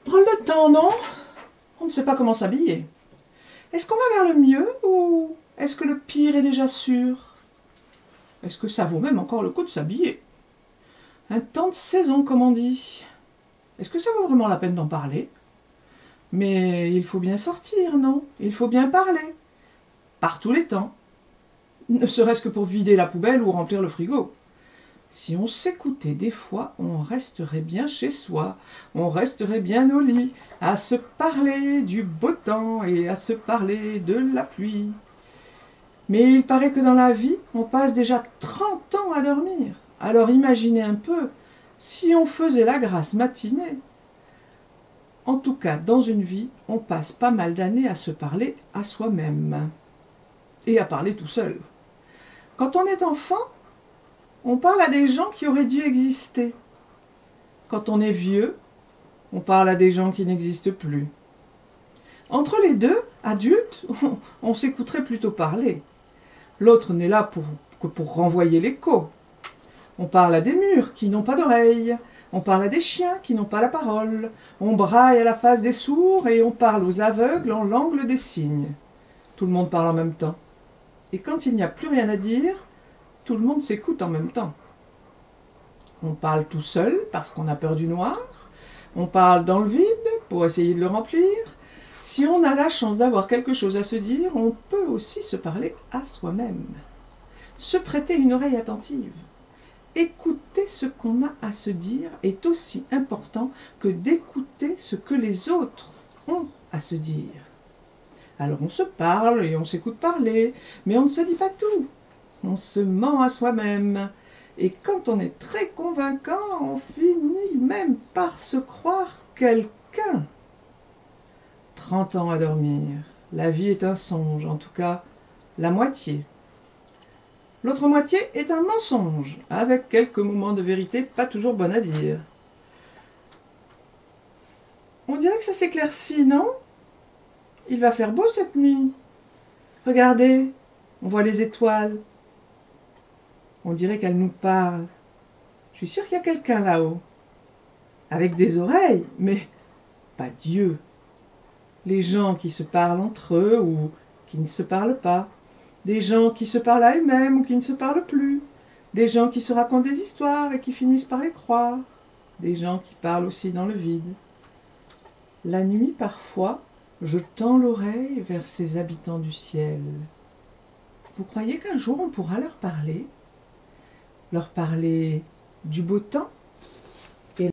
Drôle de temps, non? On ne sait pas comment s'habiller. Est-ce qu'on va vers le mieux ou est-ce que le pire est déjà sûr? Est-ce que ça vaut même encore le coup de s'habiller? Un temps de saison, comme on dit. Est-ce que ça vaut vraiment la peine d'en parler? Mais il faut bien sortir, non? Il faut bien parler. Par tous les temps. Ne serait-ce que pour vider la poubelle ou remplir le frigo. Si on s'écoutait des fois, on resterait bien chez soi, on resterait bien au lit, à se parler du beau temps et à se parler de la pluie. Mais il paraît que dans la vie, on passe déjà 30 ans à dormir. Alors imaginez un peu, si on faisait la grasse matinée. En tout cas, dans une vie, on passe pas mal d'années à se parler à soi-même. Et à parler tout seul. Quand on est enfant, on parle à des gens qui auraient dû exister. Quand on est vieux, on parle à des gens qui n'existent plus. Entre les deux, adultes, on s'écouterait plutôt parler. L'autre n'est là que pour renvoyer l'écho. On parle à des murs qui n'ont pas d'oreilles. On parle à des chiens qui n'ont pas la parole. On braille à la face des sourds et on parle aux aveugles en langue des signes. Tout le monde parle en même temps. Et quand il n'y a plus rien à dire, tout le monde s'écoute en même temps. On parle tout seul parce qu'on a peur du noir. On parle dans le vide pour essayer de le remplir. Si on a la chance d'avoir quelque chose à se dire, on peut aussi se parler à soi-même. Se prêter une oreille attentive. Écouter ce qu'on a à se dire est aussi important que d'écouter ce que les autres ont à se dire. Alors on se parle et on s'écoute parler, mais on ne se dit pas tout. On se ment à soi-même. Et quand on est très convaincant, on finit même par se croire quelqu'un. 30 ans à dormir. La vie est un songe, en tout cas la moitié. L'autre moitié est un mensonge, avec quelques moments de vérité pas toujours bonnes à dire. On dirait que ça s'éclaircit, non? Il va faire beau cette nuit. Regardez, on voit les étoiles. On dirait qu'elles nous parlent. Je suis sûre qu'il y a quelqu'un là-haut. Avec des oreilles, mais pas Dieu. Les gens qui se parlent entre eux ou qui ne se parlent pas. Des gens qui se parlent à eux-mêmes ou qui ne se parlent plus. Des gens qui se racontent des histoires et qui finissent par les croire. Des gens qui parlent aussi dans le vide. La nuit, parfois, je tends l'oreille vers ces habitants du ciel. Vous croyez qu'un jour on pourra leur parler? Leur parler du beau temps,